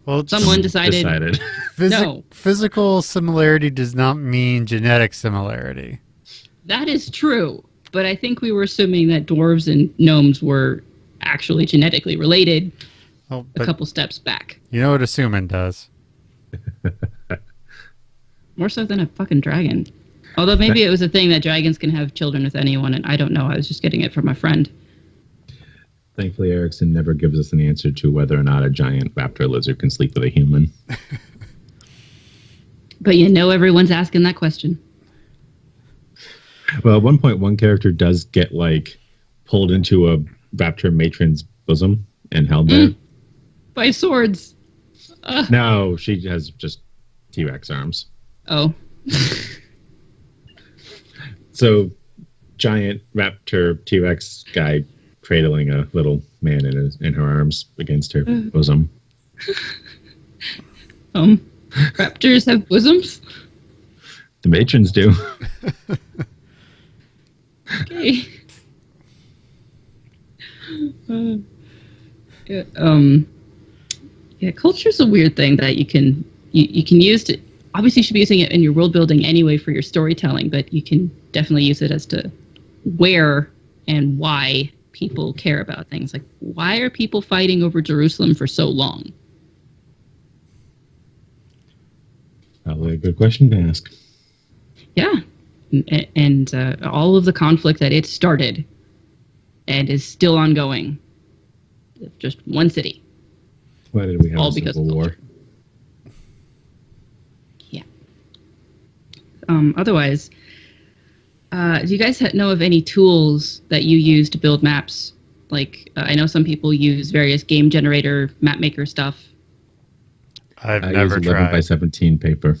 Well, someone decided. No. Physical similarity does not mean genetic similarity. That is true, but I think we were assuming that dwarves and gnomes were actually genetically related Well, a couple steps back. You know what assuming does. More so than a fucking dragon. Although maybe it was a thing that dragons can have children with anyone, and I don't know. I was just getting it from a friend. thankfully Erickson never gives us an answer to whether or not a giant raptor lizard can sleep with a human. But you know everyone's asking that question. Well, at one point, one character does get like pulled into a raptor matron's bosom and held there. By swords. No, she has just T-Rex arms. Oh. So, giant raptor T-Rex guy cradling a little man in her arms against her bosom. Raptors have bosoms? The matrons do. Okay. Yeah, culture's a weird thing that you can use to. Obviously, you should be using it in your world building anyway for your storytelling, but you can definitely use it as to where and why people care about things. Like, why are people fighting over Jerusalem for so long? Probably a good question to ask. Yeah, and all of the conflict that it started and is still ongoing. Just one city. Why did we have All a because civil of war? Yeah. Otherwise, do you guys know of any tools that you use to build maps? Like, I know some people use various game generator, map maker stuff. I've I never use 11 by tried. 17 paper.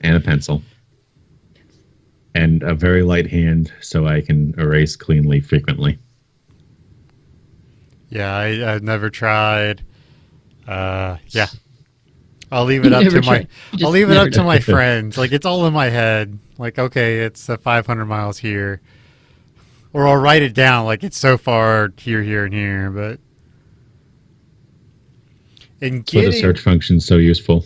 And a pencil. And a very light hand so I can erase cleanly frequently. Yeah, I've never tried. Yeah, I'll leave it up Never to my. tried. You I'll just leave it never up to my friends. Like, it's all in my head. Like, okay, it's 500 miles here, or I'll write it down. Like, it's so far here, here, and here. But in That's why the getting search function's so useful.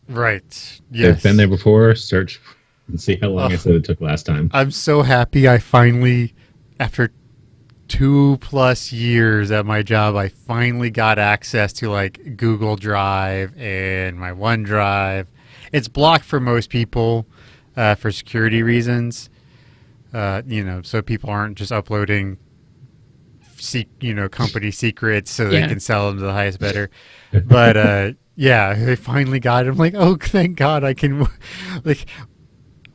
right, I've yes, been there before, search and see how long I said it took last time. I'm so happy I finally, after 2+ years at my job, I finally got access to like Google Drive and my OneDrive. It's blocked for most people for security reasons. So people aren't just uploading, company secrets so they can sell them to the highest bidder. But yeah, they finally got it. I'm like, oh, thank God, I can. Like,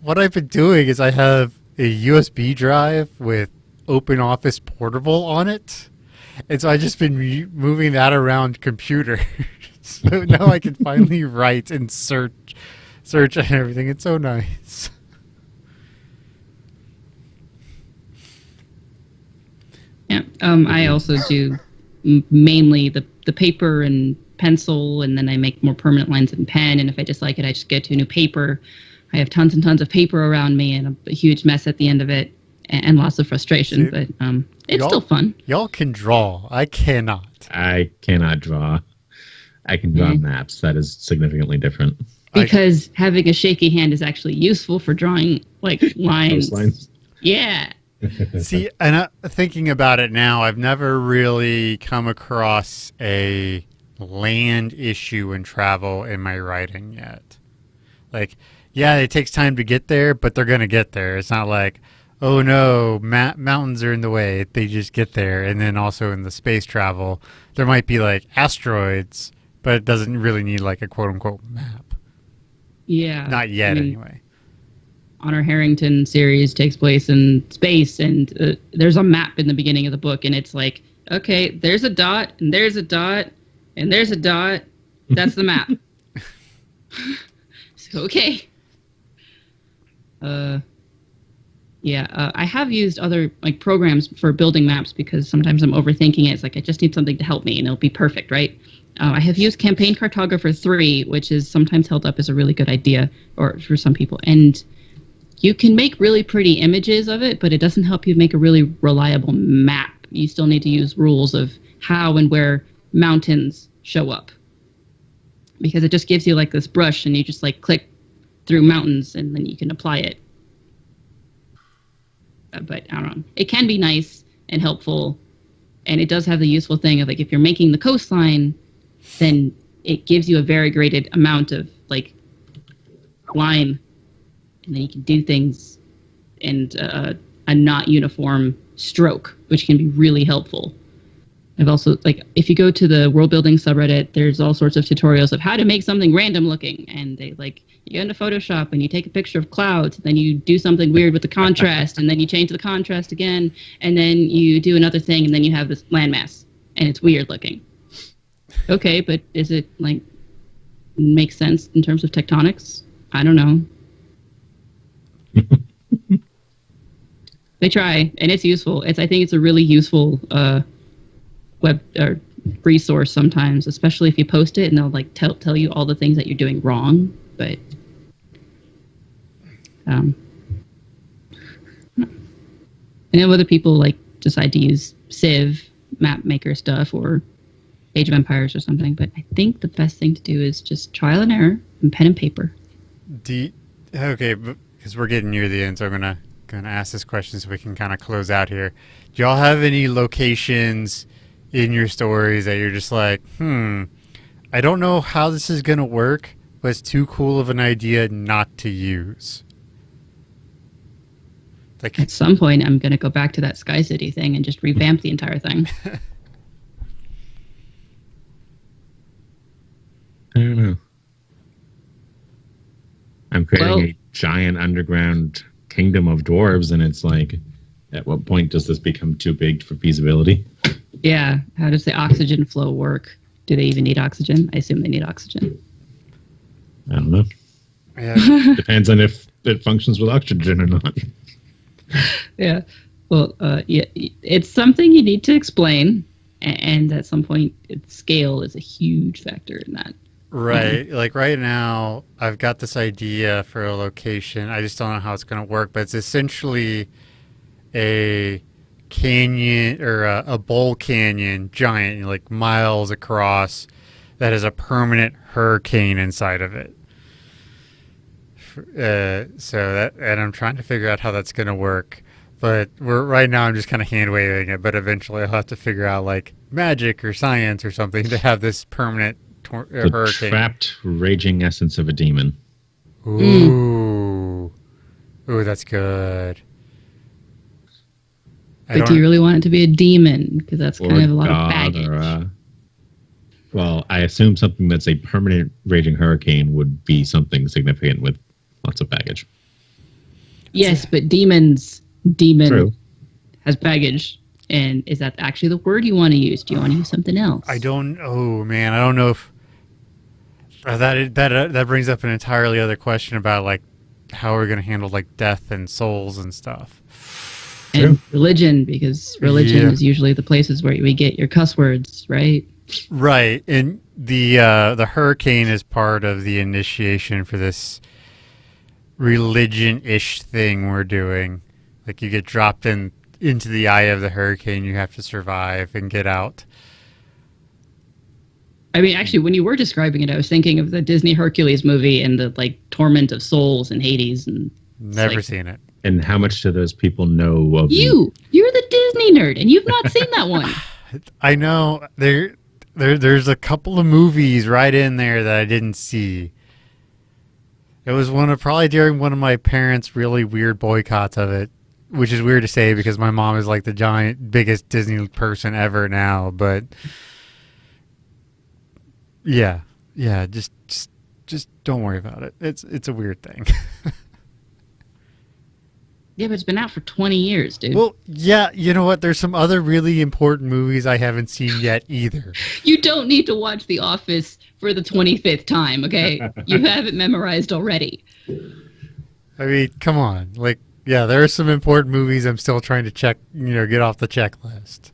what I've been doing is I have a USB drive with OpenOffice Portable on it, and so I've just been moving that around computer. So now I can finally write and search and everything. It's so nice. Yeah, I also do mainly the paper and pencil, and then I make more permanent lines in pen, and if I dislike it, I just get to a new paper. I have tons and tons of paper around me and a huge mess at the end of it, and lots of frustration, but it's still fun. Y'all can draw. I cannot. I cannot draw. I can draw maps. That is significantly different. Because having a shaky hand is actually useful for drawing, like, lines. Lines. Yeah. See, and thinking about it now, I've never really come across a land issue in travel in my writing yet. Like, yeah, it takes time to get there, but they're going to get there. It's not like, oh no, mountains are in the way. They just get there. And then also in the space travel, there might be like asteroids, but it doesn't really need like a quote unquote map. Yeah. Not yet, anyway. Honor Harrington series takes place in space, and there's a map in the beginning of the book, and it's like, okay, there's a dot, and there's a dot, and there's a dot. That's the map. So, okay. I have used other like programs for building maps because sometimes I'm overthinking it. It's like I just need something to help me, and it'll be perfect, right? I have used Campaign Cartographer 3, which is sometimes held up as a really good idea, or for some people, and you can make really pretty images of it, but it doesn't help you make a really reliable map. You still need to use rules of how and where mountains show up. Because it just gives you like this brush and you just like click through mountains and then you can apply it. But I don't know. It can be nice and helpful. And it does have the useful thing of like if you're making the coastline, then it gives you a variegated amount of like line. And then you can do things in a not uniform stroke, which can be really helpful. I've also, like, if you go to the world building subreddit, there's all sorts of tutorials of how to make something random looking. And they, like, you go into Photoshop and you take a picture of clouds, and then you do something weird with the contrast, and then you change the contrast again, and then you do another thing, and then you have this landmass, and it's weird looking. Okay, but is it, like, make sense in terms of tectonics? I don't know. They try, and it's useful. I think it's a really useful web resource sometimes, especially if you post it and they'll like tell you all the things that you're doing wrong. But I know other people like decide to use Civ map maker stuff or Age of Empires or something, but I think the best thing to do is just trial and error and pen and paper. Okay, because we're getting near the end, so I'm gonna ask this question so we can kind of close out here. Do y'all have any locations in your stories that you're just like, I don't know how this is gonna work, but it's too cool of an idea not to use? Like, at some point, I'm gonna go back to that Sky City thing and just revamp the entire thing. I don't know. I'm creating a giant underground kingdom of dwarves, and it's like, at what point does this become too big for feasibility? Yeah. How does the oxygen flow work? Do they even need oxygen? I assume they need oxygen. I don't know. Yeah. Depends on if it functions with oxygen or not. Yeah. Well, yeah, it's something you need to explain, and at some point, scale is a huge factor in that. Right. Like right now, I've got this idea for a location. I just don't know how it's going to work, but it's essentially a canyon or a bowl canyon, giant, like miles across, that has a permanent hurricane inside of it. And I'm trying to figure out how that's going to work. But right now I'm just kind of hand waving it. But eventually I'll have to figure out like magic or science or something to have this permanent The hurricane. trapped, raging essence of a demon. Ooh, ooh, that's good. But do you really want it to be a demon? Because that's Or kind of a lot of God, baggage. or, well, I assume something that's a permanent raging hurricane would be something significant with lots of baggage. Yes, but demon True. has baggage. And is that actually the word you want to use? Do you want to use something else? I don't. Oh man, I don't know if that brings up an entirely other question about like how we're going to handle like death and souls and stuff. And religion, because religion Yeah. is usually the places where we get your cuss words, right? Right, and the hurricane is part of the initiation for this religion-ish thing we're doing. Like you get dropped into the eye of the hurricane, you have to survive and get out. I mean, actually, when you were describing it, I was thinking of the Disney Hercules movie and the like torment of souls in Hades. And Never like- seen it. And how much do those people know of you're the Disney nerd, and you've not seen that one. I know there's a couple of movies right in there that I didn't see. It was probably during one of my parents' really weird boycotts of it, which is weird to say because my mom is like the biggest Disney person ever now. But yeah, just don't worry about it. It's a weird thing. Yeah, but it's been out for 20 years, dude. Well, yeah, you know what? There's some other really important movies I haven't seen yet either. You don't need to watch The Office for the 25th time, okay? You have it memorized already. I mean, come on. Like, yeah, there are some important movies I'm still trying to get off the checklist.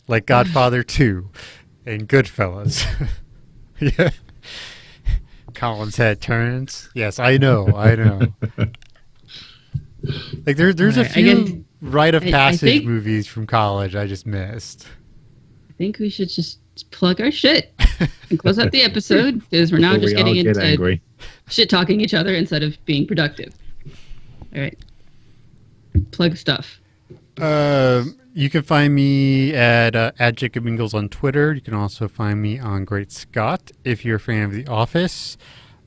Like Godfather 2 and Goodfellas. Yeah. Colin's head turns. Yes, I know. Like there's a Alright, few rite of I passage think- movies from college I just missed. I think we should just plug our shit and close out the episode because we're now Before just we all getting get into angry. shit talking each other instead of being productive. All right. Plug stuff. You can find me at Jacob Ingalls on Twitter. You can also find me on Great Scott if you're a fan of The Office.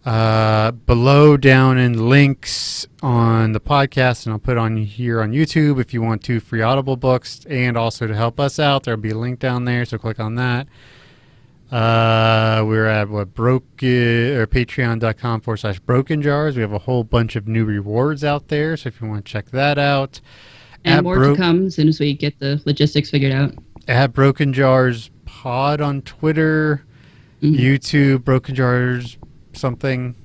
Below down in links on the podcast, and I'll put on here on YouTube if you want 2 free Audible books, and also to help us out, there'll be a link down there, so click on that. We're at patreon.com/broken jars. We have a whole bunch of new rewards out there, so if you want to check that out. And At more to come as soon as we get the logistics figured out. At Broken Jars Pod on Twitter, Mhm. YouTube, Broken Jars something.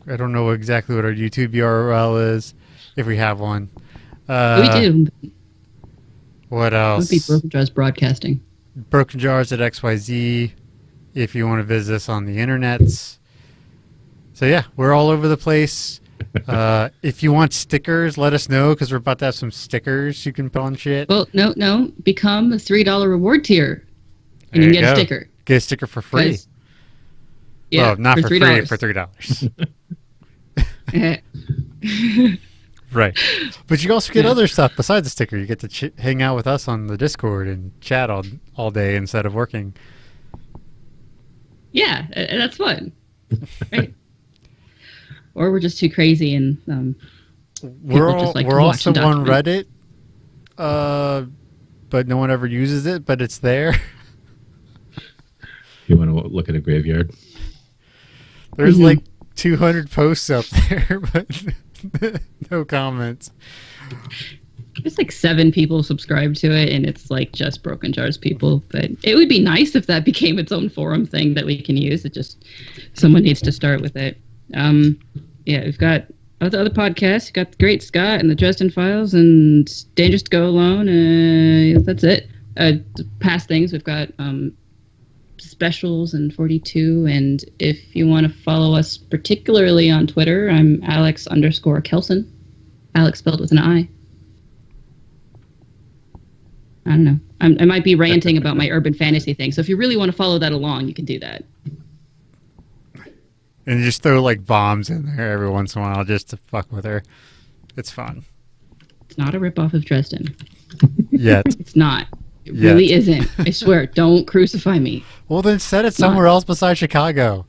I don't know exactly what our YouTube URL is, if we have one. we do. What It else? would be Broken Jars Broadcasting. Broken Jars at XYZ if you want to visit us on the internets. So yeah, we're all over the place. If you want stickers, let us know because we're about to have some stickers you can put on shit. Well, no. Become a $3 reward tier. And There you can get go. a sticker. Get a sticker for free. 'Cause- Yeah, well, not for free, $3. for $3. Eh. Right. But you also get Yeah. other stuff besides the sticker. You get to hang out with us on the Discord and chat all day instead of working. Yeah, that's fun. Right. Or we're just too crazy and We're just like to we're watch also and on document. Reddit, but no one ever uses it, but it's there. You want to look at a graveyard? There's Mhm. like 200 posts up there, but no comments. there's like 7 people subscribed to it, and it's like just Broken Jars people. But it would be nice if that became its own forum thing that we can use. It just someone needs to start with it. Yeah, we've got other podcasts. We've got the Great Scott and the Dresden Files and Dangerous to Go Alone. That's it. Past things we've got specials and 42. And if you want to follow us particularly on Twitter, I'm Alex_Kelson. Alex spelled with an I. I don't know. I might be ranting about my urban fantasy thing. So if you really want to follow that along, you can do that. And you just throw like bombs in there every once in a while just to fuck with her. It's fun. It's not a ripoff of Dresden. Yet. It's not. It Yet. really isn't. I swear. Don't crucify me. Well, then set it somewhere else besides Chicago.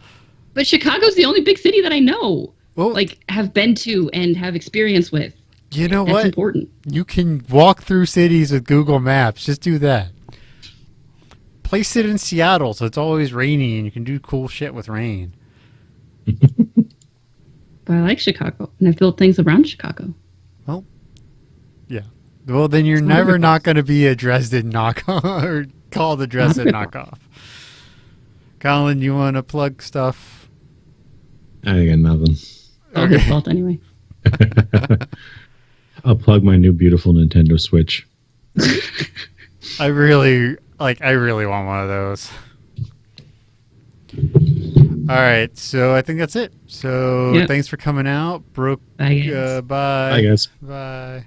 But Chicago's the only big city that I know. Well, Like, have been to and have experience with. you know That's what? important. You can walk through cities with Google Maps. Just do that. Place it in Seattle so it's always rainy and you can do cool shit with rain. But I like Chicago, and I've built things around Chicago. Well, then you're It's not a never ripoff. not going to be a Dresden knockoff or called a Dresden Not a ripoff. knockoff. Colin, you want to plug stuff? I got nothing. It's all his fault anyway. I'll plug my new beautiful Nintendo Switch. I really want one of those. All right, so I think that's it. So Yep. thanks for coming out, Brooke. Bye, guys. Bye. Bye, guys. Bye.